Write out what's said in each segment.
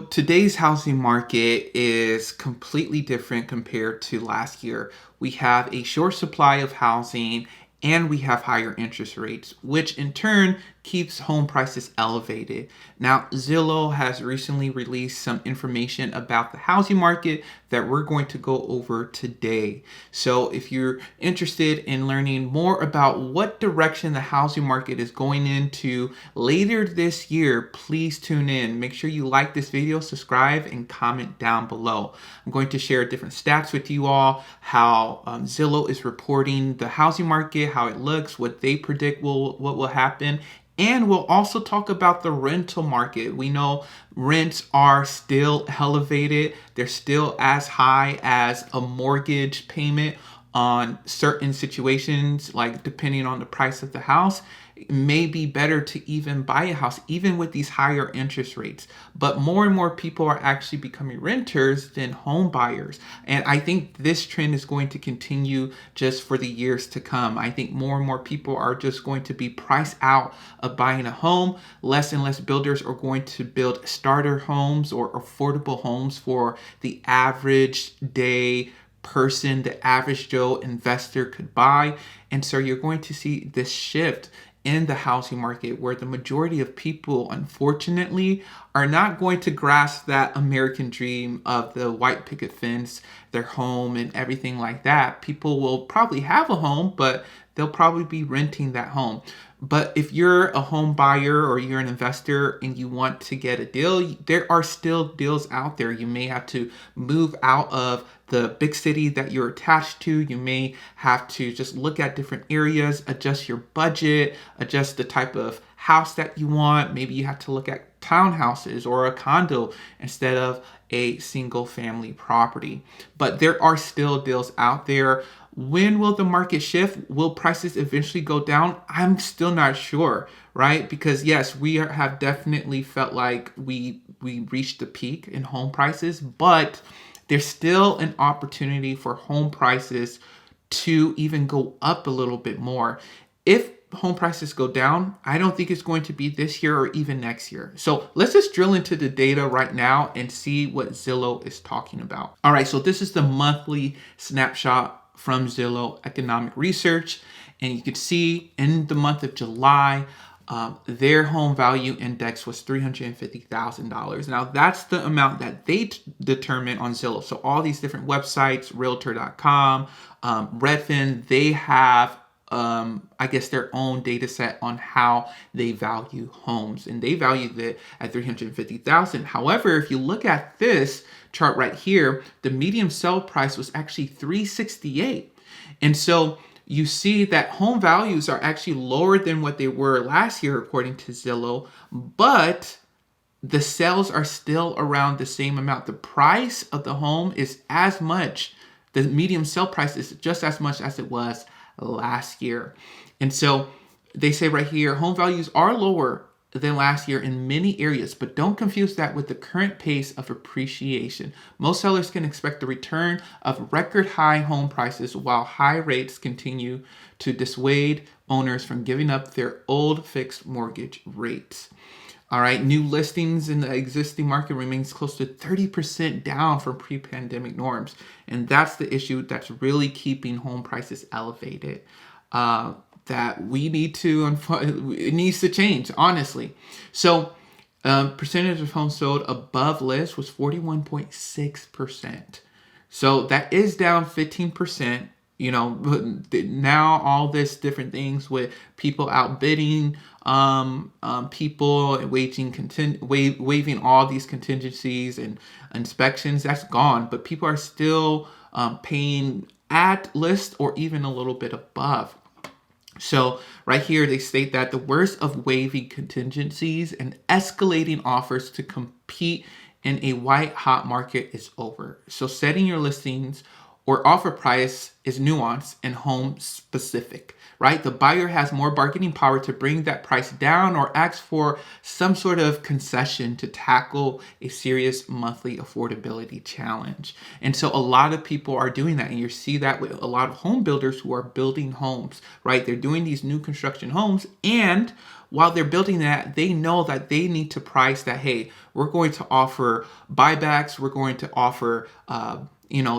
today's housing market is completely different compared to last year. We have a short supply of housing and we have higher interest rates, which in turn keeps home prices elevated. Now, Zillow has recently released some information about the housing market that we're going to go over today. So, if you're interested in learning more about what direction the housing market is going into later this year, please tune in. Make sure you like this video, subscribe, and comment down below. I'm going to share different stats with you all, how Zillow is reporting the housing market, how it looks, what they predict what will happen. And we'll also talk about the rental market. We know rents are still elevated. They're still as high as a mortgage payment on certain situations, like depending on the price of the house. It may be better to even buy a house, even with these higher interest rates. But more and more people are actually becoming renters than home buyers. And I think this trend is going to continue just for the years to come. I think more and more people are just going to be priced out of buying a home. Less and less builders are going to build starter homes or affordable homes for the average day person, the average Joe investor could buy. And so you're going to see this shift in the housing market where the majority of people, unfortunately, are not going to grasp that American dream of the white picket fence, their home, and everything like that. People will probably have a home, but they'll probably be renting that home. But if you're a home buyer or you're an investor and you want to get a deal, there are still deals out there. You may have to move out of the big city that you're attached to. You may have to just look at different areas, adjust your budget, adjust the type of house that you want. Maybe you have to look at townhouses or a condo instead of a single family property. But there are still deals out there. When will the market shift? Will prices eventually go down? I'm still not sure, right? Because yes, we have definitely felt like we reached the peak in home prices, but there's still an opportunity for home prices to even go up a little bit more. If home prices go down, I don't think it's going to be this year or even next year. So let's just drill into the data right now and see what Zillow is talking about. All right, so this is the monthly snapshot from Zillow Economic Research. And you can see in the month of July, their home value index was $350,000. Now that's the amount that they determine on Zillow. So all these different websites, Realtor.com, Redfin, they have I guess their own data set on how they value homes, and they valued it at $350,000. However, if you look at this chart right here, the median sell price was actually $368,000. And so you see that home values are actually lower than what they were last year, according to Zillow, but the sales are still around the same amount. The price of the home is as much, the median sell price is just as much as it was last year. And so they say right here, home values are lower than last year in many areas, but don't confuse that with the current pace of appreciation. Most sellers can expect the return of record high home prices while high rates continue to dissuade owners from giving up their old fixed mortgage rates. All right, new listings in the existing market remains close to 30% down from pre-pandemic norms. And that's the issue that's really keeping home prices elevated. That we need to, it needs to change, honestly. So percentage of homes sold above list was 41.6%. So that is down 15%. You know, now all this different things with people outbidding people, waiving all these contingencies and inspections, that's gone. But people are still paying at list or even a little bit above. So right here, they state that the worst of waiving contingencies and escalating offers to compete in a white hot market is over. So setting your listings or offer price is nuanced and home specific, right? The buyer has more bargaining power to bring that price down or ask for some sort of concession to tackle a serious monthly affordability challenge. And so a lot of people are doing that. And you see that with a lot of home builders who are building homes, right? They're doing these new construction homes, and while they're building that, they know that they need to price that, hey, we're going to offer buybacks, we're going to offer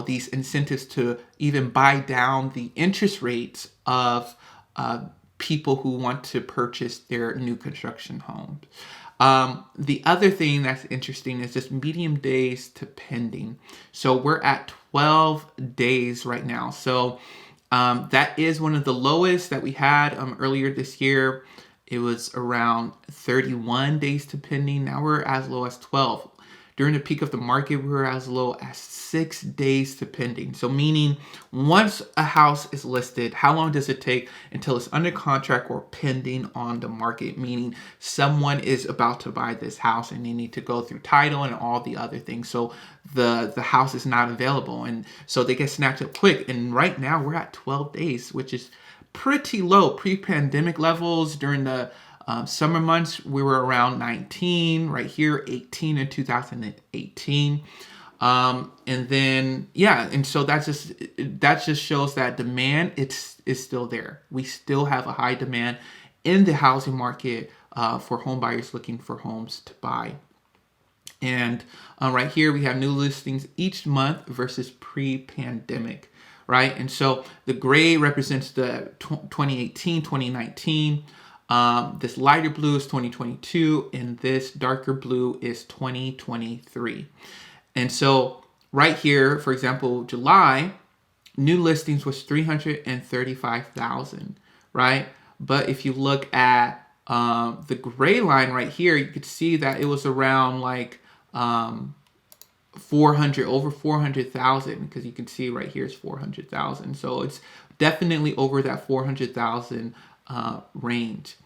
these incentives to even buy down the interest rates of people who want to purchase their new construction homes. The other thing that's interesting is just medium days to pending. So we're at 12 days right now. So that is one of the lowest that we had earlier this year. It was around 31 days to pending. Now we're as low as 12. During the peak of the market, we were as low as 6 days to pending. So meaning once a house is listed, how long does it take until it's under contract or pending on the market? Meaning someone is about to buy this house and they need to go through title and all the other things. So the house is not available. And so they get snatched up quick. And right now we're at 12 days, which is pretty low. Pre-pandemic levels during the summer months, we were around 19, right here, 18 in 2018. And then, and so that just shows that demand is still there. We still have a high demand in the housing market for home buyers looking for homes to buy. And right here, we have new listings each month versus pre-pandemic, right? And so the gray represents the 2018, 2019. This lighter blue is 2022, and this darker blue is 2023. And so right here, for example, July, new listings was 335,000, right? But if you look at the gray line right here, you could see that it was around like 400,000, because you can see right here is 400,000. So it's definitely over that 400,000 range.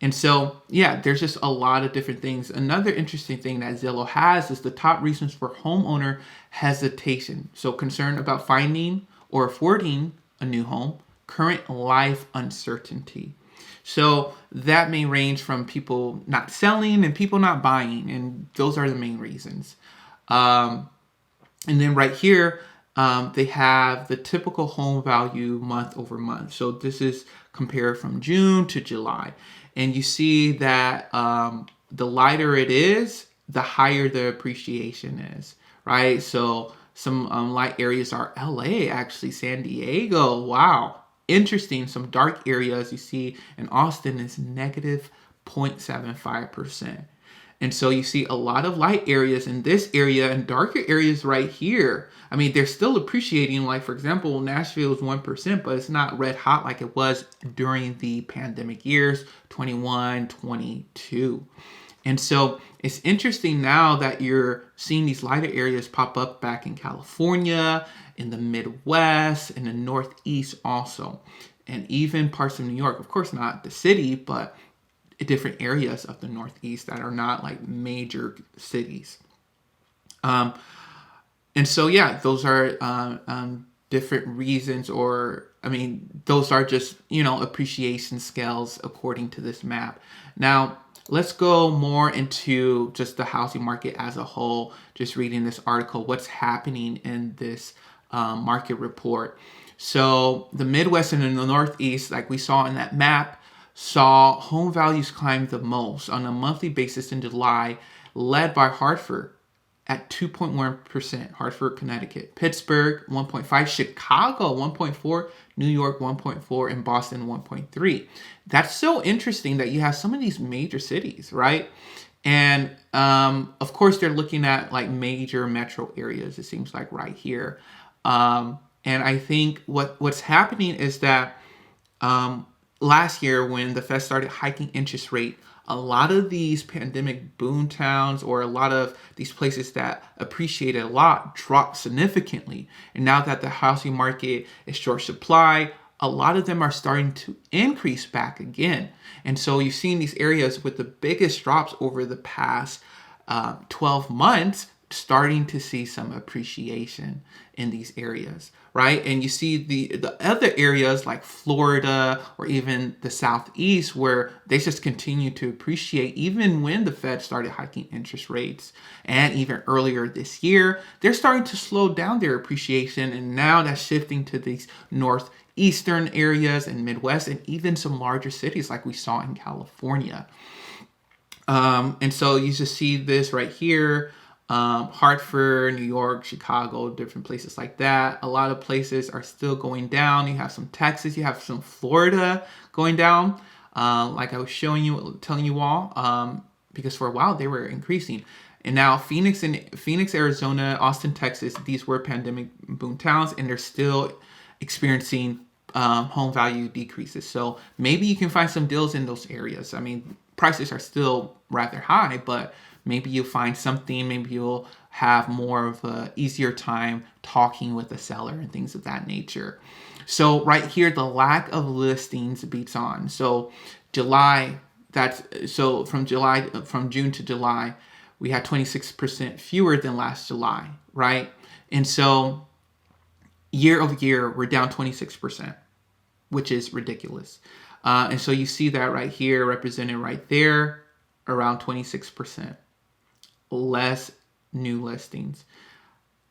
And so, there's just a lot of different things. Another interesting thing that Zillow has is the top reasons for homeowner hesitation. So concern about finding or affording a new home, current life uncertainty. So that may range from people not selling and people not buying, and those are the main reasons. And then right here, they have the typical home value month over month. So this is compared from June to July. And you see that the lighter it is, the higher the appreciation is, right? So some light areas are LA, actually, San Diego. Wow, interesting. Some dark areas you see in Austin is negative 0.75%. And so you see a lot of light areas in this area and darker areas right here. I mean, they're still appreciating. Like, for example, Nashville is 1%, but it's not red hot like it was during the pandemic years, 21, 22. And so it's interesting now that you're seeing these lighter areas pop up back in California, in the Midwest, in the Northeast also, and even parts of New York. Of course, not the city, but different areas of the Northeast that are not like major cities. And so, those are different reasons, those are just, appreciation scales according to this map. Now, let's go more into just the housing market as a whole, just reading this article, what's happening in this market report. So the Midwest and in the Northeast, like we saw in that map, saw home values climb the most on a monthly basis in July, led by Hartford at 2.1%, Hartford, Connecticut, Pittsburgh 1.5%, Chicago 1.4%, New York 1.4%, and Boston 1.3%. That's so interesting that you have some of these major cities, right? And of course, they're looking at like major metro areas, it seems like right here. And I think what's happening is that last year, when the Fed started hiking interest rate, a lot of these pandemic boom towns or a lot of these places that appreciated a lot dropped significantly. And now that the housing market is short supply, a lot of them are starting to increase back again. And so you've seen these areas with the biggest drops over the past 12 months starting to see some appreciation in these areas, right? And you see the other areas like Florida or even the Southeast where they just continue to appreciate even when the Fed started hiking interest rates. And even earlier this year, they're starting to slow down their appreciation, and now that's shifting to these northeastern areas and Midwest and even some larger cities like we saw in California. And so you just see this right here. Hartford, New York, Chicago, different places like that. A lot of places are still going down. You have some Texas, you have some Florida going down. Like I was telling you all, because for a while they were increasing. And now Phoenix, Arizona, Austin, Texas, these were pandemic boom towns, and they're still experiencing home value decreases. So maybe you can find some deals in those areas. I mean, prices are still rather high, but maybe you'll find something. Maybe you'll have more of a easier time talking with the seller and things of that nature. So right here, the lack of listings beats on. So from June to July, we had 26% fewer than last July, right? And so year over year, we're down 26%, which is ridiculous. And so you see that right here, represented right there, around 26% less new listings.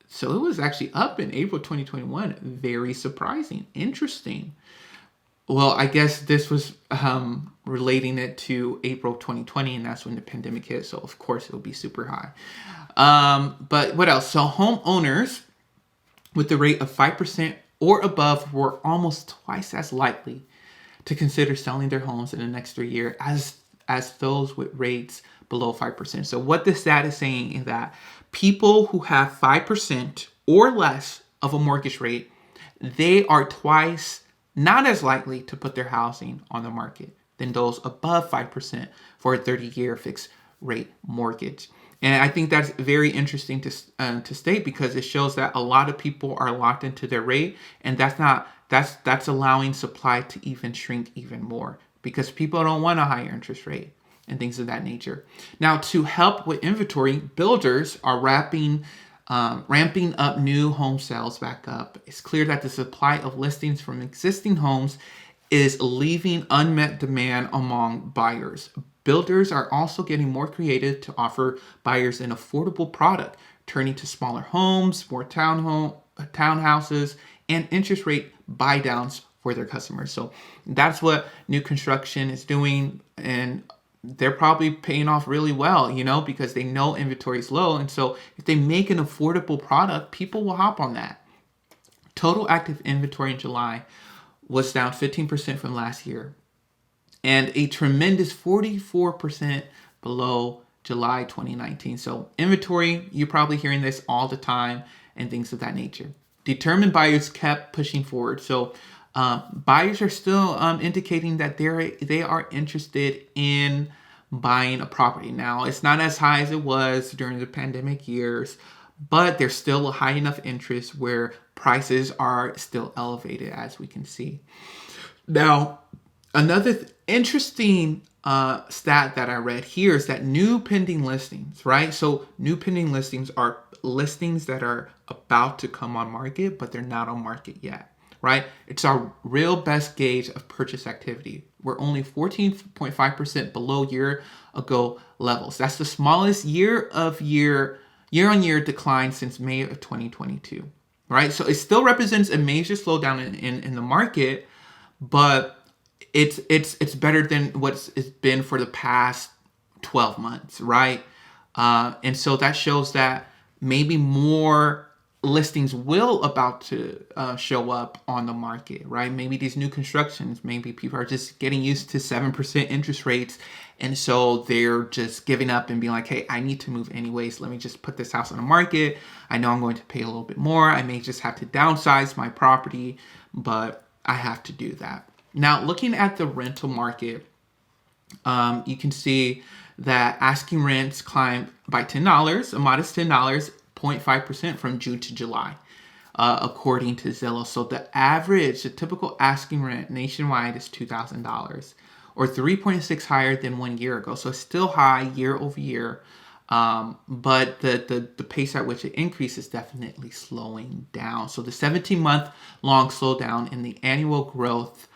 So it was actually up in April 2021. Very surprising. Interesting. Well, I guess this was relating it to April 2020, and that's when the pandemic hit. So of course it'll be super high. But what else? So homeowners with the rate of 5% or above were almost twice as likely to consider selling their homes in the next 3 years as those with rates below 5%. So what this stat is saying is that people who have 5% or less of a mortgage rate, they are twice not as likely to put their housing on the market than those above 5% for a 30-year fixed rate mortgage. And I think that's very interesting to state, because it shows that a lot of people are locked into their rate, and that's allowing supply to even shrink even more, because people don't want a higher interest rate and things of that nature. Now, to help with inventory, builders are ramping up new home sales back up. It's clear that the supply of listings from existing homes is leaving unmet demand among buyers. Builders are also getting more creative to offer buyers an affordable product, turning to smaller homes, more townhouses, and interest rate buy downs for their customers. So that's what new construction is doing, and they're probably paying off really well, because they know inventory is low. And so if they make an affordable product, people will hop on that. Total active inventory in July was down 15% from last year, and a tremendous 44% below July 2019. So inventory, you're probably hearing this all the time and things of that nature. Determined buyers kept pushing forward. So buyers are still indicating that they are interested in buying a property. Now, it's not as high as it was during the pandemic years, but there's still a high enough interest where prices are still elevated, as we can see. Now, another interesting stat that I read here is that new pending listings, right? So new pending listings are listings that are about to come on market, but they're not on market yet. Right? It's our real best gauge of purchase activity. We're only 14.5% below year ago levels. That's the smallest year-on-year decline since May of 2022. Right? So it still represents a major slowdown in the market, but it's better than what it's been for the past 12 months, right? And so that shows that maybe more listings will about to show up on the market, right? Maybe these new constructions, maybe people are just getting used to 7% interest rates, and so they're just giving up and being like, hey, I need to move anyways. Let me just put this house on the market. I know I'm going to pay a little bit more. I may just have to downsize my property, but I have to do that. Now, looking at the rental market, you can see that asking rents climbed by $10, a modest $10, 0.5% from June to July, according to Zillow. So the typical asking rent nationwide is $2,000, or 3.6 higher than 1 year ago. So it's still high year over year. But the pace at which it increases is definitely slowing down. So the 17-month long slowdown in the annual growth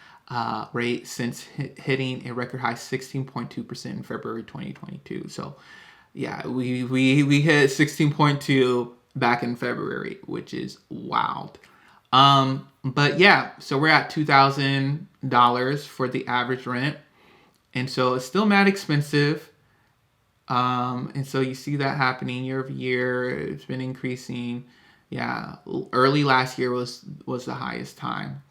rate since hitting a record high 16.2% in February 2022. So yeah, we hit 16.2 back in February, which is wild. But yeah, so we're at $2,000 for the average rent, and so it's still mad expensive. And so you see that happening year over year. It's been increasing. Yeah, early last year was the highest time.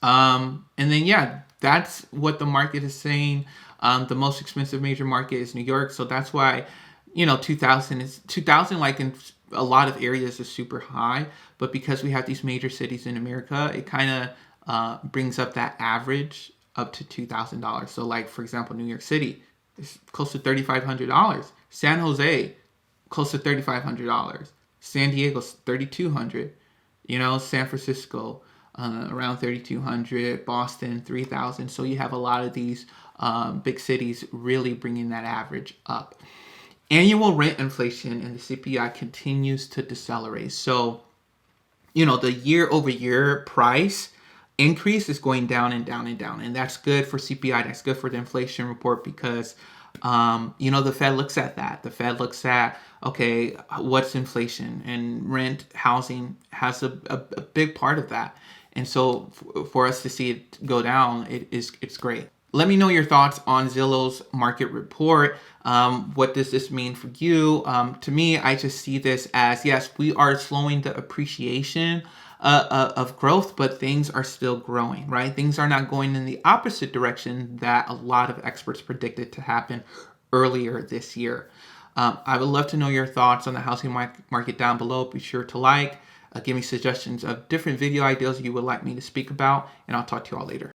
And then yeah, that's what the market is saying. The most expensive major market is New York, so that's why 2000 like in a lot of areas is super high, but because we have these major cities in America, it kind of brings up that average up to $2,000. So like for example, New York City is close to $3,500. San Jose, close to $3,500. San Diego's 3,200. San Francisco, around 3,200. Boston, 3,000. So you have a lot of these big cities really bringing that average up. Annual rent inflation and the CPI continues to decelerate. So, the year over year price increase is going down and down and down. And that's good for CPI. That's good for the inflation report because, the Fed looks at that. The Fed looks at, okay, what's inflation? And rent, housing has a big part of that. And so for us to see it go down, it's great. Let me know your thoughts on Zillow's market report. What does this mean for you? To me, I just see this as, yes, we are slowing the appreciation of growth, but things are still growing, right? Things are not going in the opposite direction that a lot of experts predicted to happen earlier this year. I would love to know your thoughts on the housing market down below. Be sure to give me suggestions of different video ideas you would like me to speak about, and I'll talk to you all later.